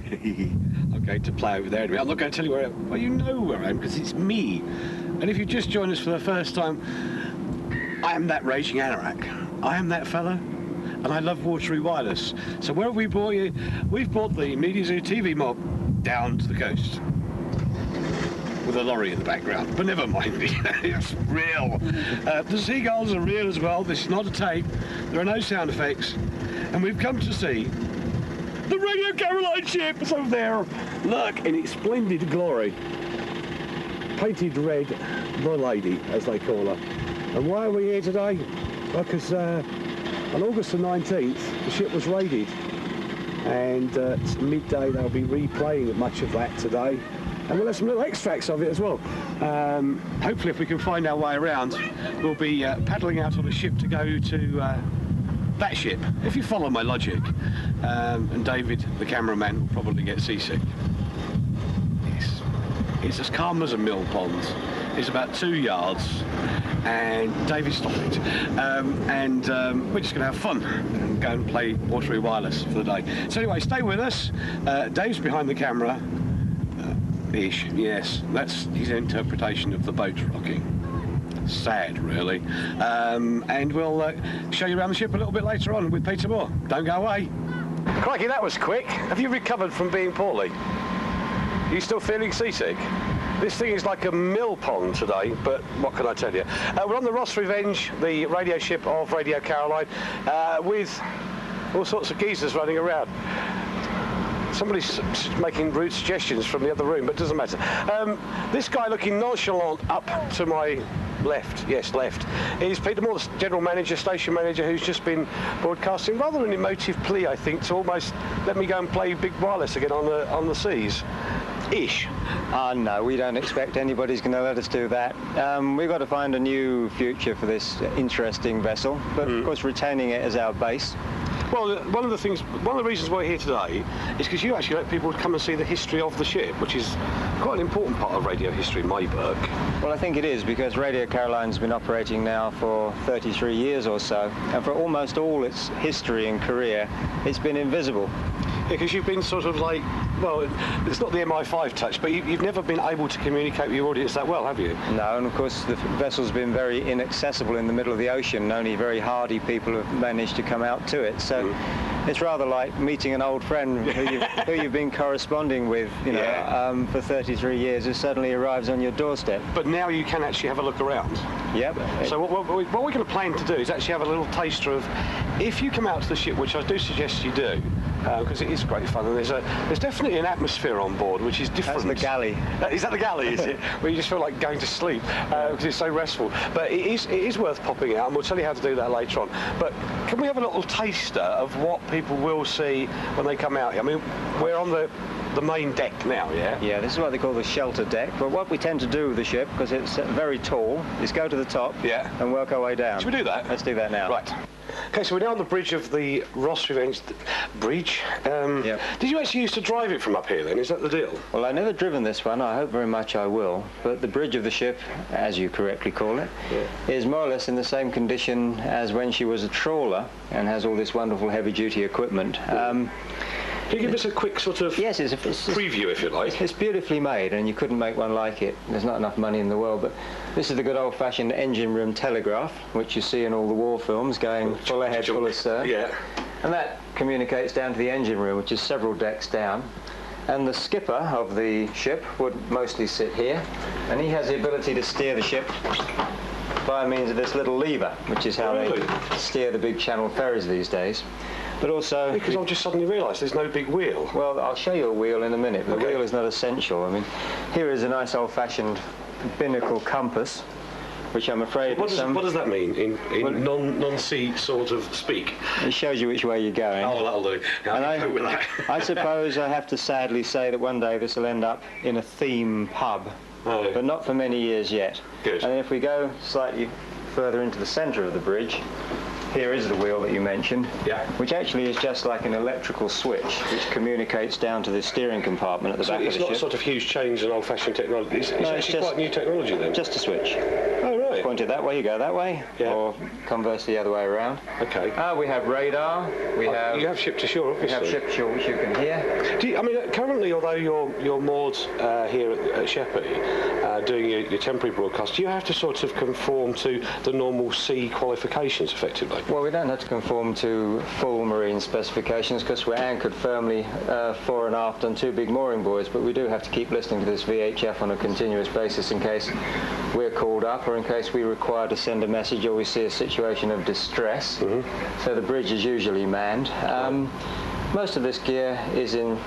I'm going to play over there anyway. I'm not going to tell you where I am. Well, you know where I am, because it's me. And if you've just joined us for the first time, I am that raging anorak. I am that fella, and I love watery wireless. So where have we brought you? We've brought the MediaZoo TV mob down to the coast. With a lorry in the background, but never mind, it's real. The seagulls are real as well. This is not a tape. There are no sound effects. And we've come to see the Radio Caroline ship is over there. Look, in its splendid glory. Painted red, the lady, as they call her. And why are we here today? Because on August the 19th, the ship was raided. And it's midday, they'll be replaying much of that today. And we'll have some little extracts of it as well. Hopefully, if we can find our way around, we'll be paddling out on a ship to go to that ship, if you follow my logic. And David, the cameraman, will probably get seasick. It's as calm as a mill pond. It's about 2 yards. And David, stop it. We're just going to have fun and go and play watery wireless for the day. So anyway, stay with us. Dave's behind the camera. Ish, yes, that's his interpretation of the boat rocking. Sad, really. And we'll show you around the ship a little bit later on with Peter Moore. Don't go away. Crikey, that was quick. Have you recovered from being poorly? Are you still feeling seasick? This thing is like a mill pond today, but what can I tell you? We're on the Ross Revenge, the radio ship of Radio Caroline, with all sorts of geezers running around. Somebody's making rude suggestions from the other room, but it doesn't matter. This guy looking nonchalant up to my left, yes, left, is Peter Moore, the general manager, station manager, who's just been broadcasting rather an emotive plea, I think, to almost let me go and play big wireless again on the seas. Ish. No, we don't expect anybody's going to let us do that. We've got to find a new future for this interesting vessel, but of course retaining it as our base. Well, one of the reasons we're here today is because you actually let people come and see the history of the ship, which is quite an important part of radio history in my book. Well, I think it is, because Radio Caroline's been operating now for 33 years or so, and for almost all its history and career, it's been invisible. Yeah, because you've been sort of like, well, it's not the MI5 touch, but you've never been able to communicate with your audience that well, have you? No, and of course the vessel's been very inaccessible in the middle of the ocean. Only very hardy people have managed to come out to it. So it's rather like meeting an old friend who you've been corresponding with, for 33 years, who suddenly arrives on your doorstep. But now you can actually have a look around. Yep. So what we're going to plan to do is actually have a little taster of, if you come out to the ship, which I do suggest you do, because it is great fun, and there's definitely an atmosphere on board which is different. That's the galley. Is that the galley, is it? Where you just feel like going to sleep because it's so restful. But it is worth popping out, and we'll tell you how to do that later on. But can we have a little taster of what people will see when they come out here? I mean, we're on the main deck now, yeah? Yeah, this is what they call the shelter deck. But what we tend to do with the ship, because it's very tall, is go to the top and work our way down. Should we do that? Let's do that now. Right. Okay, so we're now on the bridge of the Ross Revenge bridge. Did you actually used to drive it from up here then? Is that the deal? Well, I've never driven this one. I hope very much I will. But the bridge of the ship, as you correctly call it, is more or less in the same condition as when she was a trawler and has all this wonderful heavy-duty equipment. Can you give us a quick sort of preview, if you like? It's beautifully made, and you couldn't make one like it. There's not enough money in the world, but this is the good old-fashioned engine room telegraph, which you see in all the war films, going full ahead, full astern. Yeah. And that communicates down to the engine room, which is several decks down. And the skipper of the ship would mostly sit here, and he has the ability to steer the ship by means of this little lever, which is how they steer the big channel ferries these days. But also... Because I've just suddenly realised there's no big wheel. Well, I'll show you a wheel in a minute. The wheel is not essential. I mean, here is a nice old-fashioned binnacle compass, which I'm afraid... What does that mean in non-sea sort of speak? It shows you which way you're going. Oh, that'll do. I suppose I have to sadly say that one day this will end up in a theme pub, but not for many years yet. Good. And if we go slightly further into the centre of the bridge, here is the wheel that you mentioned, Yeah. which actually is just like an electrical switch which communicates down to the steering compartment at the back of the ship. It's not sort of huge change in old-fashioned technology. It's actually quite new technology then. Just a switch. Oh, right. Point it that way, you go that way, Yeah. or conversely the other way around. Okay. We have radar. You have ship to shore, obviously. We have ship to shore, which you can hear. Currently, although you're moored here at Sheppey, doing your temporary broadcast, do you have to sort of conform to the normal sea qualifications, effectively? Well, we don't have to conform to full marine specifications because we're anchored firmly fore and aft on 2 big mooring buoys, but we do have to keep listening to this VHF on a continuous basis in case we're called up or in case we require to send a message or we see a situation of distress. So the bridge is usually manned. Most of this gear is in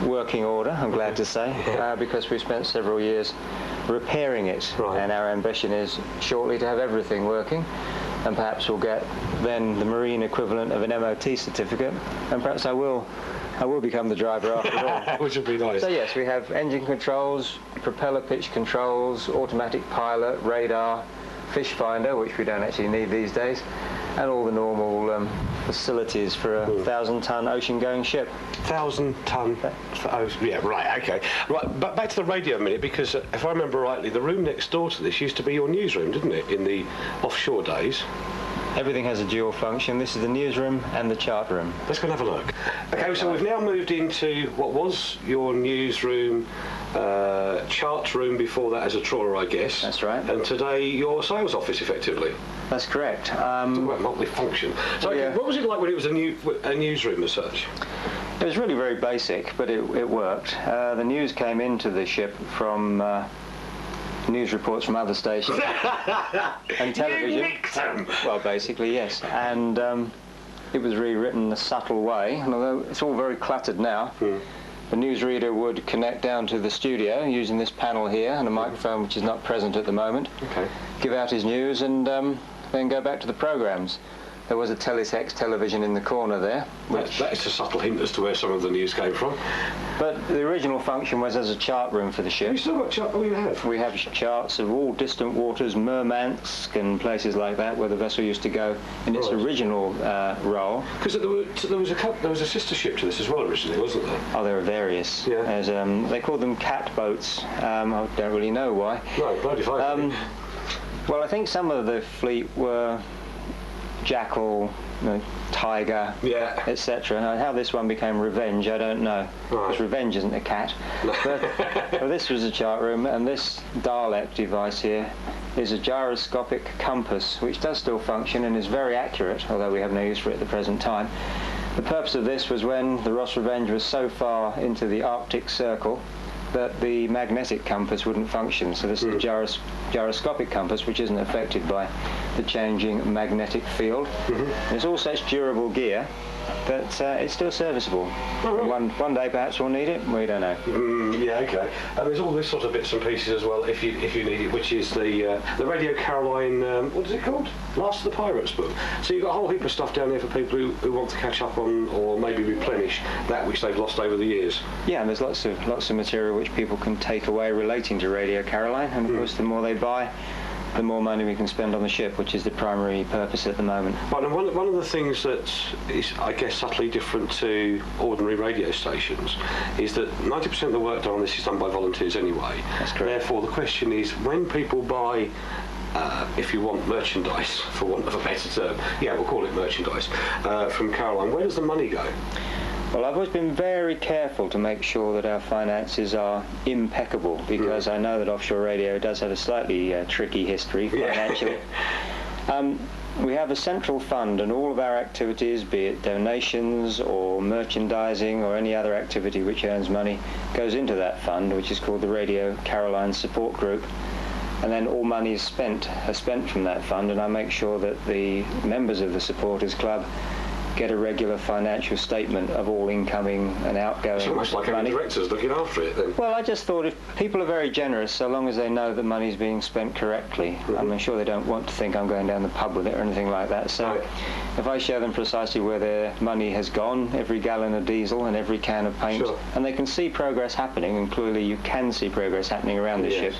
working order, I'm glad to say, because we've spent several years repairing it, and our ambition is shortly to have everything working, and perhaps we'll get then the marine equivalent of an MOT certificate, and perhaps I will become the driver after all. Which would be nice. So yes, we have engine controls, propeller pitch controls, automatic pilot, radar, fish finder, which we don't actually need these days, and all the normal facilities for a 1,000-ton ocean-going ship. 1,000-ton. Yeah, right. Okay. Right. But back to the radio a minute, because if I remember rightly, the room next door to this used to be your newsroom, didn't it? In the offshore days. Everything has a dual function. This is the newsroom and the chart room. Let's go and have a look. Okay, so we've now moved into what was your newsroom, chart room before that as a trawler, I guess. That's right. And today your sales office, effectively. That's correct. Talk about multi-function. So yeah. what was it like when it was a newsroom as such? It was really very basic, but it worked. The news came into the ship from news reports from other stations and television. You nicked them. Well, basically, yes. And it was rewritten in a subtle way, and although it's all very cluttered now, the newsreader would connect down to the studio using this panel here and a microphone which is not present at the moment, give out his news, and then go back to the programmes. There was a teletext television in the corner there. That is a subtle hint as to where some of the news came from. But the original function was as a chart room for the ship. Have you still got charts? Oh, you have? We have charts of all distant waters, Murmansk and places like that, where the vessel used to go in its original role. Because there was a sister ship to this as well originally, wasn't there? Oh, there are various. Yeah. There's, they call them cat boats. I don't really know why. No, bloody fine. Well, I think some of the fleet were Jackal, Tiger, etc. How this one became Revenge, I don't know. Because Revenge isn't a cat. But well, this was a chart room, and this Dalek device here is a gyroscopic compass, which does still function and is very accurate, although we have no use for it at the present time. The purpose of this was when the Ross Revenge was so far into the Arctic Circle that the magnetic compass wouldn't function. So this is a gyroscopic compass, which isn't affected by the changing magnetic field. And it's all such durable gear that it's still serviceable. One day perhaps we'll need it, we don't know. Yeah, okay. And there's all this sort of bits and pieces as well, if you need it, which is the Radio Caroline, what is it called? Last of the Pirates book. So you've got a whole heap of stuff down there for people who want to catch up on, or maybe replenish that which they've lost over the years. Yeah, and there's lots of material which people can take away relating to Radio Caroline, and of course the more they buy, the more money we can spend on the ship, which is the primary purpose at the moment. But one of the things that is, I guess, subtly different to ordinary radio stations is that 90% of the work done on this is done by volunteers anyway. That's correct. Therefore, the question is, when people buy, if you want, merchandise, for want of a better term, yeah, we'll call it merchandise, from Caroline, where does the money go? Well, I've always been very careful to make sure that our finances are impeccable, because I know that offshore radio does have a slightly tricky history financially. We have a central fund, and all of our activities, be it donations or merchandising or any other activity which earns money, goes into that fund, which is called the Radio Caroline Support Group. And then all money is spent from that fund, and I make sure that the members of the Supporters Club get a regular financial statement of all incoming and outgoing It's almost like money. any directors looking after it then. Well, I just thought if people are very generous, so long as they know that money's being spent correctly. I'm sure they don't want to think I'm going down the pub with it or anything like that. So if I show them precisely where their money has gone, every gallon of diesel and every can of paint, and they can see progress happening, and clearly you can see progress happening around the ship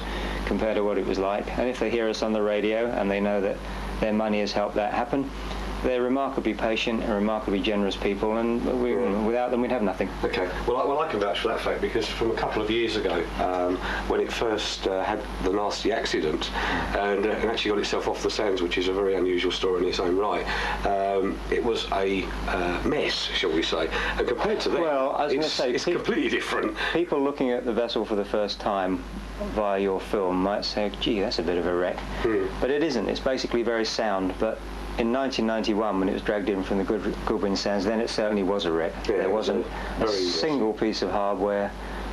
compared to what it was like. And if they hear us on the radio and they know that their money has helped that happen, they're remarkably patient and remarkably generous people, and without them we'd have nothing. Okay. Well, I can vouch for that fact, because from a couple of years ago, when it first had the nasty accident and actually got itself off the sands, which is a very unusual story in its own right, it was a mess, shall we say. And compared to that, well, I was going to say, it's completely different. People looking at the vessel for the first time via your film might say, gee, that's a bit of a wreck. But it isn't. It's basically very sound. But in 1991, when it was dragged in from the Goodwin Sands, then it certainly was a wreck. Yeah, there wasn't a single piece of hardware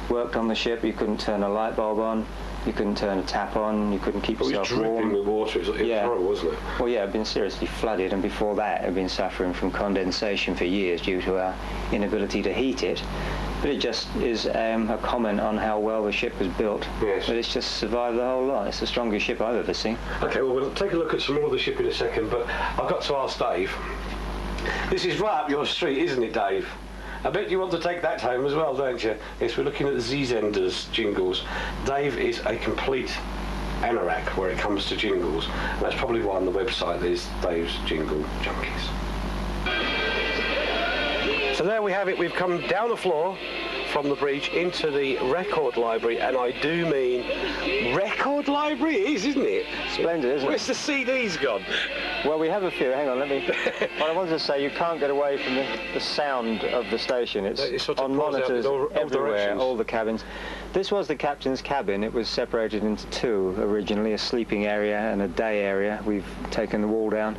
worked on the ship. You couldn't turn a light bulb on. You couldn't turn a tap on. You couldn't keep yourself warm. It was dripping with water. It was horrible, wasn't it? Well, yeah, it had been seriously flooded, and before that, it had been suffering from condensation for years due to our inability to heat it. But it just is a comment on how well the ship was built. Yes. But it's just survived the whole lot. It's the strongest ship I've ever seen. Okay, well, we'll take a look at some more of the ship in a second, but I've got to ask Dave. This is right up your street, isn't it, Dave? I bet you want to take that home as well, don't you? Yes, we're looking at the Z-Zenders jingles. Dave is a complete anorak where it comes to jingles. And that's probably why on the website there's Dave's Jingle Junkies. So there we have it. We've come down the floor from the bridge into the record library, and I do mean record library. It is, isn't it? Splendid, isn't it? Where's the CDs gone? Well, we have a few. Hang on, let me... What I wanted to say, you can't get away from the sound of the station. It's sort of on monitors all everywhere, directions. all the cabins. This was the captain's cabin. It was separated into two originally, a sleeping area and a day area. We've taken the wall down.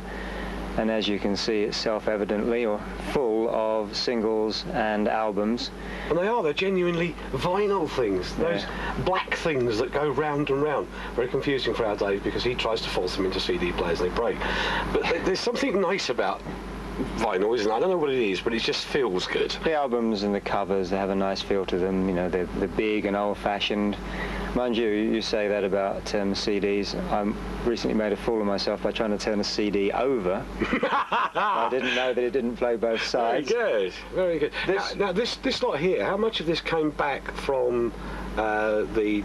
And as you can see, it's self-evidently full of singles and albums. And they're genuinely vinyl things. Those black things that go round and round. Very confusing for our Dave, because he tries to force them into CD players and they break. But there's something nice about vinyl, isn't it? I don't know what it is, but it just feels good. The albums and the covers, they have a nice feel to them. You know, they're big and old-fashioned. Mind you, you say that about CDs. I recently made a fool of myself by trying to turn a CD over. I didn't know that it didn't play both sides. Very good, very good. Now this lot here, how much of this came back from the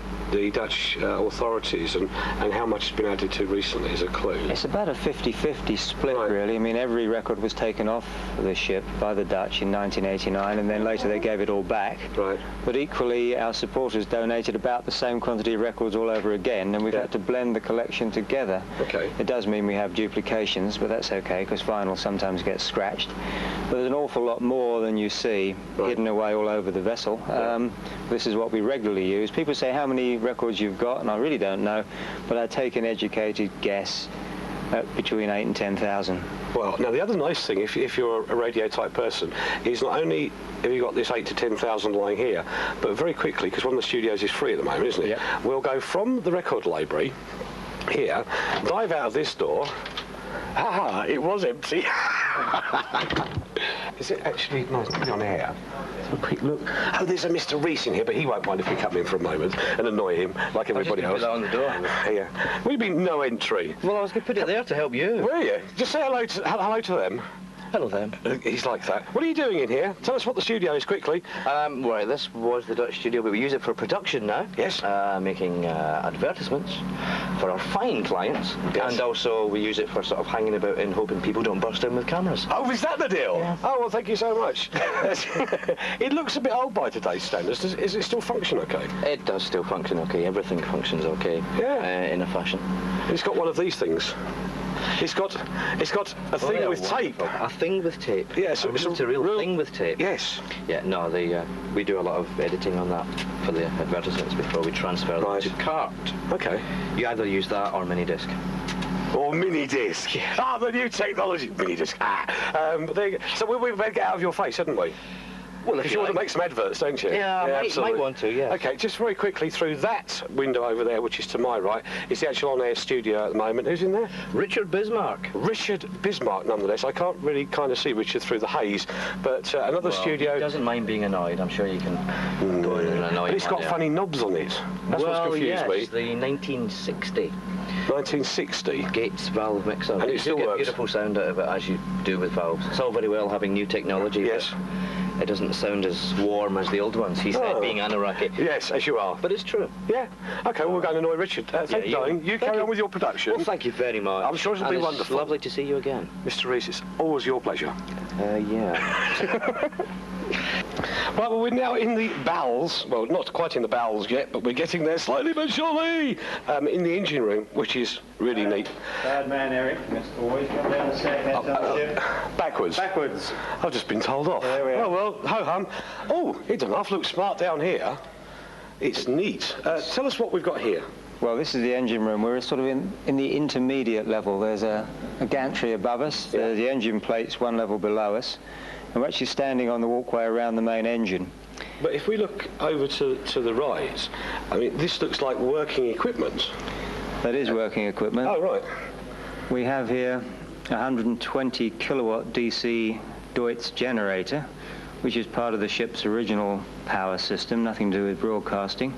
Dutch authorities, and how much has been added to recently as a clue? It's about a 50-50 split, really. I mean, every record was taken off the ship by the Dutch in 1989, and then later they gave it all back. Right. But equally, our supporters donated about the same quantity of records all over again, and we've had to blend the collection together. Okay. It does mean we have duplications, but that's okay, because vinyl sometimes gets scratched. But there's an awful lot more than you see hidden away all over the vessel. This is what we regularly use. People say how many records you've got, and I really don't know, but I take an educated guess at between 8,000 and 10,000. Well, now the other nice thing, if you're a radio type person, is not only have you got this 8,000 to 10,000 lying here, but very quickly, because one of the studios is free at the moment, isn't it? Yeah. We'll go from the record library here, dive out of this door. Ah, it was empty. Is it actually nice to be on air? Have a quick look. Oh, there's a Mr. Reese in here, but he won't mind if we come in for a moment and annoy him like everybody else. Put that on the door. Yeah. What do you mean, no entry? Well, I was going to put it there to help you. Were you? Just say hello to them. Hello there. He's like that. What are you doing in here? Tell us what the studio is quickly. Right, this was the Dutch studio, but we use it for production now. Yes. Making advertisements for our fine clients. Yes. And also we use it for sort of hanging about and hoping people don't burst in with cameras. Oh, is that the deal? Yeah. Oh, well, thank you so much. It looks a bit old by today's standards. Does it still function okay? It does still function okay. Everything functions okay. Yeah. In a fashion. It's got one of these things. It's got a thing with tape. A thing with tape. Yeah, so it's a real thing with tape. Yes. Yeah, no, we do a lot of editing on that for the advertisements before we transfer them to cart. Okay. You either use that or mini disc. Or mini disc. Yeah. Ah, the new technology. Mini disc. There you go. So we've better get out of your face, haven't we? Well, Because you want to make some adverts, don't you? Yeah, might want to, yeah. Okay, just very quickly, through that window over there, which is to my right, is the actual on-air studio at the moment. Who's in there? Richard Bismarck. Richard Bismarck, nonetheless. I can't really kind of see Richard through the haze, but another studio... He doesn't mind being annoyed. I'm sure you can go in and annoy him. But it's got funny knobs on it. That's what's confused me. It's the 1960 1960. Gates valve mixer. And it still you get works. beautiful sound out of it, as you do with valves. It's all very well having new technology. Yes. But it doesn't sound as warm as the old ones. He said being Anoraki. Yes, as you are. But it's true. Yeah. Okay, well, we're going to annoy Richard. Thank you, darling. You carry on with your production. Well, thank you very much. I'm sure it'll be wonderful. It's lovely to see you again. Mr. Rees, it's always your pleasure. Yeah. Right, well, we're now in the bowels. Well, not quite in the bowels yet, but we're getting there slowly but surely. In the engine room, which is really neat. Bad man, Eric. Must always come down the staircase on the ship. Backwards. Backwards. I've just been told off. There we are. Oh, well, ho-hum. Oh, it doesn't half look smart down here. It's neat. Tell us what we've got here. Well, this is the engine room. We're sort of in the intermediate level. There's a gantry above us. Yeah. There's the engine plates one level below us. And we're actually standing on the walkway around the main engine. But if we look over to the right, I mean, this looks like working equipment. That is working equipment. Oh, right. We have here a 120 kilowatt DC Deutz generator, which is part of the ship's original power system, nothing to do with broadcasting.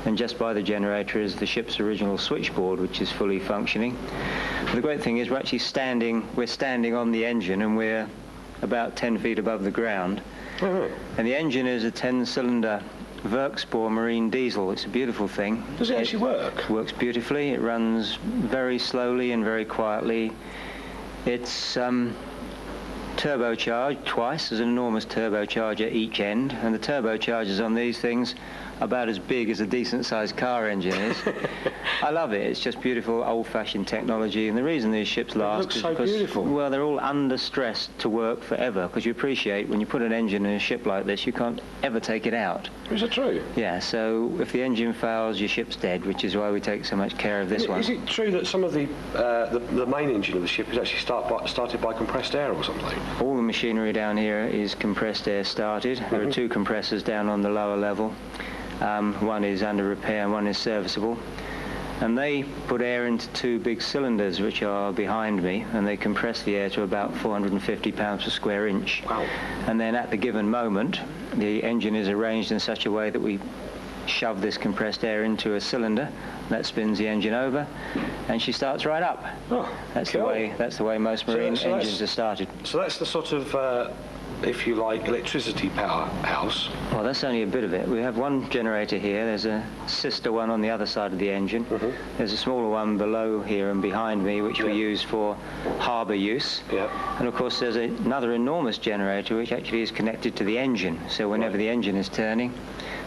And just by the generator is the ship's original switchboard, which is fully functioning. But the great thing is we're standing on the engine, and we're about 10 feet above the ground. Oh, right. And the engine is a 10-cylinder Werkspoor marine diesel. It's a beautiful thing. Does it actually work? Works beautifully. It runs very slowly and very quietly. It's turbocharged twice. There's an enormous turbocharger each end, and the turbochargers on these things are about as big as a decent-sized car engine is. I love it. It's just beautiful, old-fashioned technology, and the reason these ships last looks is so because, beautiful. well, they're all under stress to work forever, because you appreciate when you put an engine in a ship like this, you can't ever take it out. Is it true? Yeah, so if the engine fails, your ship's dead, which is why we take so much care of this one. Is it true that some of the main engine of the ship is actually started by compressed air or something? All the machinery down here is compressed air started. There are two compressors down on the lower level. One is under repair and one is serviceable. And they put air into two big cylinders which are behind me, and they compress the air to about 450 pounds per square inch. Wow. And then at the given moment, the engine is arranged in such a way that we shove this compressed air into a cylinder that spins the engine over, and she starts right up. Oh, That's cool. the way most marine So engines are started. So that's the sort of, if you like, electricity powerhouse. Well, that's only a bit of it. We have one generator here. There's a sister one on the other side of the engine. There's a smaller one below here and behind me, which we use for harbour use. Yeah. And of course, there's another enormous generator which actually is connected to the engine. So whenever the engine is turning,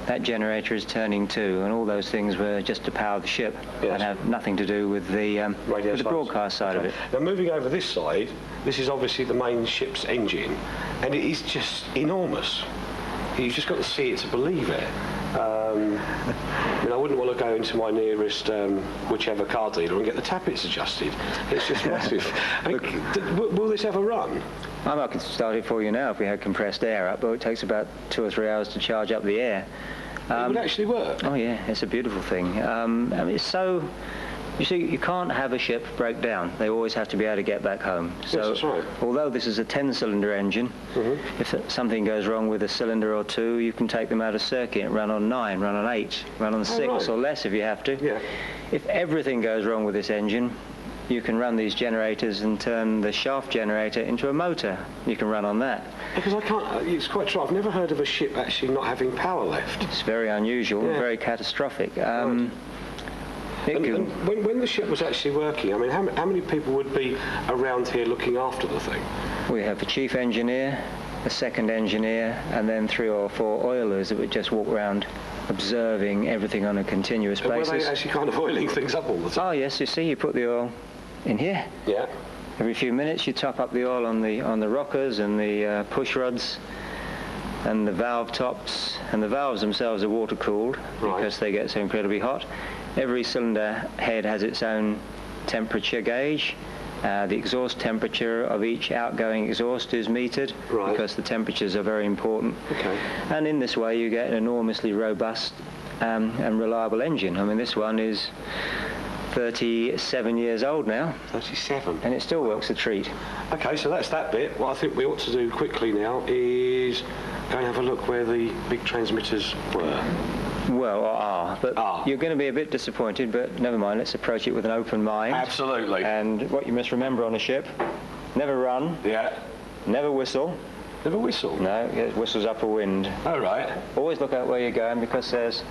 that generator is turning too, and all those things were just to power the ship and have nothing to do with the broadcast side of it. Now, moving over this side, this is obviously the main ship's engine, and it is just enormous. You've just got to see it to believe it. I mean, I wouldn't want to go into my nearest whichever car dealer and get the tappets adjusted. It's just massive. I mean, will this ever run? I could start it for you now if we had compressed air up, but it takes about 2 or 3 hours to charge up the air. It would actually work? Oh yeah, it's a beautiful thing. I mean, it's so... You see, you can't have a ship break down. They always have to be able to get back home. So, yes, that's right. Although this is a 10-cylinder engine, if something goes wrong with a cylinder or two, you can take them out of circuit, run on 9, run on 8, run on 6 right. or less if you have to. Yeah. If everything goes wrong with this engine, you can run these generators and turn the shaft generator into a motor. You can run on that. Because I can't... It's quite true. I've never heard of a ship actually not having power left. It's very unusual, very catastrophic. Right. And when the ship was actually working, I mean, how many people would be around here looking after the thing? We have a chief engineer, a second engineer, and then 3 or 4 oilers that would just walk around observing everything on a continuous basis. Were they actually kind of oiling things up all the time? Oh yes, you see, you put the oil in here. Yeah. Every few minutes you top up the oil on the rockers and the push rods and the valve tops, and the valves themselves are water cooled because they get so incredibly hot. Every cylinder head has its own temperature gauge. The exhaust temperature of each outgoing exhaust is metered because the temperatures are very important. Okay. And in this way you get an enormously robust and reliable engine. I mean, this one is 37 years old now. 37? And it still works a treat. Okay, so that's that bit. What I think we ought to do quickly now is go and have a look where the big transmitters were. Well, you're going to be a bit disappointed, but never mind, let's approach it with an open mind. Absolutely. And what you must remember on a ship, never run, never whistle, Never whistle? No, it whistles up a wind. Oh, right. Always look out where you're going, because there's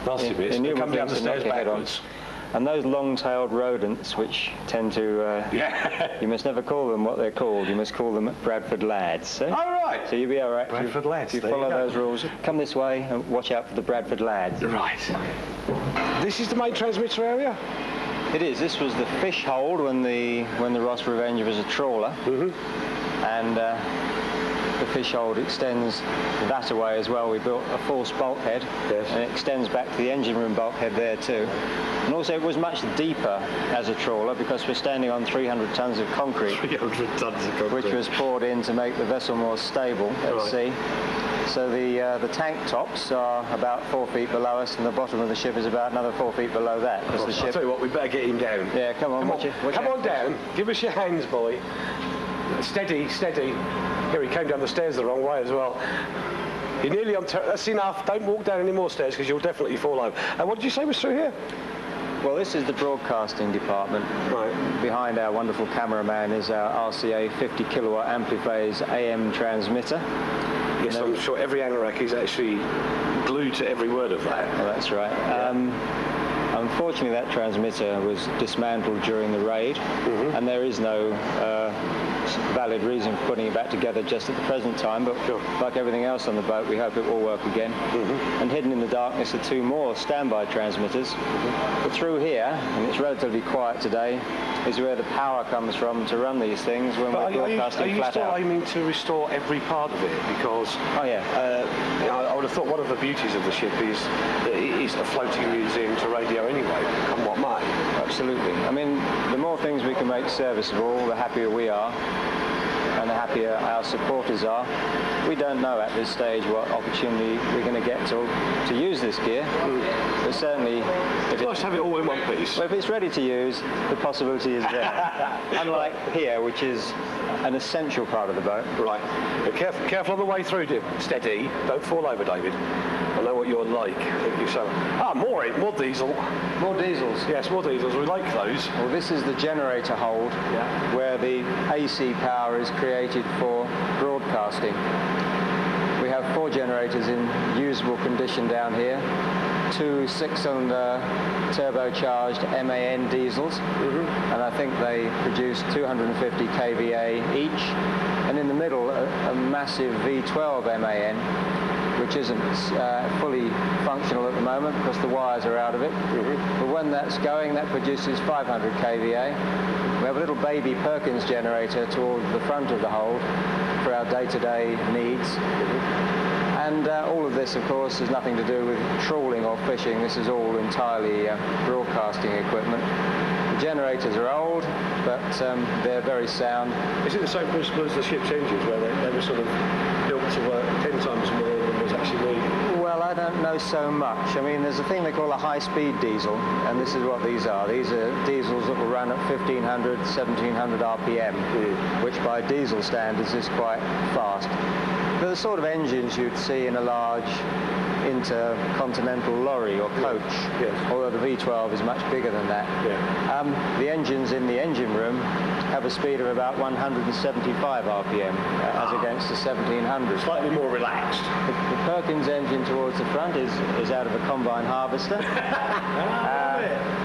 Nasty bits. They come down the stairs backwards. And those long-tailed rodents, which tend to... you must never call them what they're called. You must call them Bradford lads. Oh, right. So you'll be all right. Bradford lads. You follow those rules. Come this way and watch out for the Bradford lads. Right. This is the main transmitter area? It is. This was the fish hold when the Ross Revenger was a trawler. And the fish hold extends that away as well. We built a false bulkhead, and it extends back to the engine room bulkhead there too. And also it was much deeper as a trawler, because we're standing on 300 tons of concrete. 300 tons of concrete. Which was poured in to make the vessel more stable at sea. So the tank tops are about 4 feet below us, and the bottom of the ship is about another 4 feet below that. I'll tell you what, we better get him down. Yeah, come on. Come on down. Give us your hands, boy. Steady, steady. Here, he came down the stairs the wrong way as well. You're nearly on... That's enough. Don't walk down any more stairs, because you'll definitely fall over. And what did you say was through here? Well, this is the broadcasting department. Right. Behind our wonderful cameraman is our RCA 50 kilowatt ampliphase AM transmitter. Yes, I'm sure every anorak is actually glued to every word of that. Well, that's right. Yeah. Unfortunately, that transmitter was dismantled during the raid, and there is no valid reason for putting it back together just at the present time, but like everything else on the boat, we hope it will work again. And hidden in the darkness are 2 more standby transmitters. But through here, and it's relatively quiet today, is where the power comes from to run these things when we're broadcasting flat out. Are you still aiming to restore every part of it? Because I would have thought one of the beauties of the ship is that it is a floating museum to radio anyway, come what may. Absolutely. I mean, the more things we can make serviceable, the happier we are, and the happier our supporters are. We don't know at this stage what opportunity we're going to get to use this gear, but certainly... It's nice to have it all in one piece. Well, if it's ready to use, the possibility is there. Unlike here, which is an essential part of the boat. Right. But careful on the way through, dear. Steady. Don't fall over, David. I know what you're like. Thank you so much. More diesel. More diesels? Yes, more diesels. We like those. Well, this is the generator hold, where the AC power is created for broadcasting. We have 4 generators in usable condition down here. 2 6-cylinder turbocharged MAN diesels, and I think they produce 250 kVA each. And in the middle, a massive V12 MAN, which isn't fully functional at the moment because the wires are out of it. But when that's going, that produces 500 kVA. We have a little baby Perkins generator toward the front of the hold for our day-to-day needs. And all of this, of course, has nothing to do with trawling or fishing. This is all entirely broadcasting equipment. The generators are old, but they're very sound. Is it the same principle as the ship's engines, where they were sort of built to work 10 times more than was actually needed? Well, I don't know so much. I mean, there's a thing they call a high-speed diesel, and this is what these are. These are diesels that will run at 1,500, 1,700 RPM, which by diesel standards is quite fast. They're the sort of engines you'd see in a large intercontinental lorry or coach, although the V12 is much bigger than that. The engines in the engine room have a speed of about 175 RPM as against the 1,700. Slightly more relaxed. The Perkins engine towards the front is out of a combine harvester.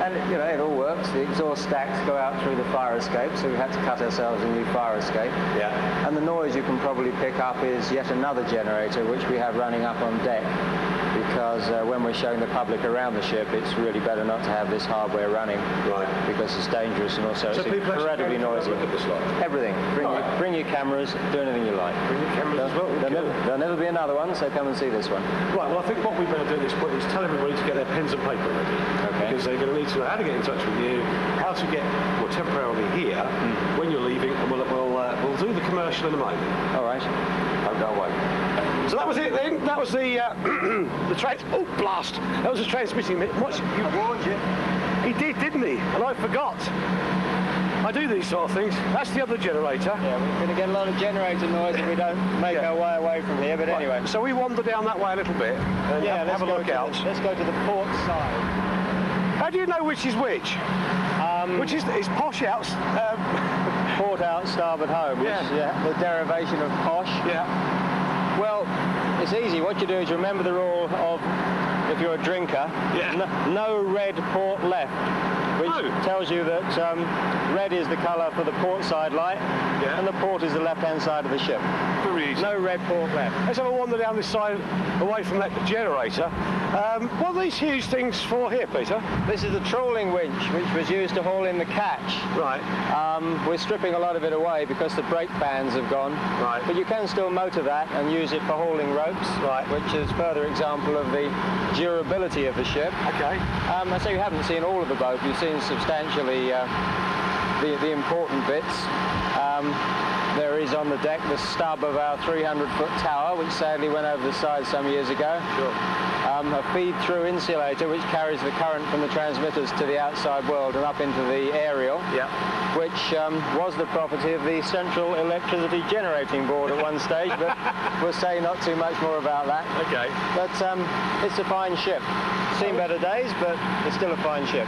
And it all works. The exhaust stacks go out through the fire escape, so we had to cut ourselves a new fire escape. And the noise you can probably pick up is yet another generator, which we have running up on deck, because when we're showing the public around the ship, it's really better not to have this hardware running, because it's dangerous and also it's incredibly noisy. Everything. Bring your cameras, do anything you like. Bring your cameras as well. There'll never be another one, so come and see this one. Right, well, I think what we better do at this point is tell everybody to get their pens and paper ready. Because they're going to need to know how to get in touch with you, how to get temporarily here when you're leaving, and we'll do the commercial in a moment. All right. Don't go away. So that was it then. That was the oh blast! That was the transmitting bit. What? You warned you. He did, didn't he? And I forgot. I do these sort of things. That's the other generator. Yeah, we're going to get a lot of generator noise if we don't make our way away from here. But anyway. So we wander down that way a little bit and have a look out. Let's go to the port side. How do you know which is which? Which is posh out? port out, starboard home, which is the derivation of posh. Yeah. Well, it's easy. What you do is remember the rule of, if you're a drinker, no red port left, which tells you that red is the colour for the port side light, and the port is the left-hand side of the ship. Very easy. No red port left. Let's have a wander down this side, away from that generator. What are these huge things for here, Peter? This is the trawling winch, which was used to haul in the catch. Right. We're stripping a lot of it away because the brake bands have gone. Right. But you can still motor that and use it for hauling ropes. Right. Which is further example of the durability of the ship. Okay. I say you haven't seen all of the boat. You've seen substantially the important bits. There is on the deck the stub of our 300-foot tower, which sadly went over the side some years ago. Sure. A feed-through insulator which carries the current from the transmitters to the outside world and up into the aerial, which was the property of the Central Electricity Generating Board at one stage, but we'll say not too much more about that. Okay. But it's a fine ship. Seen better days, but it's still a fine ship.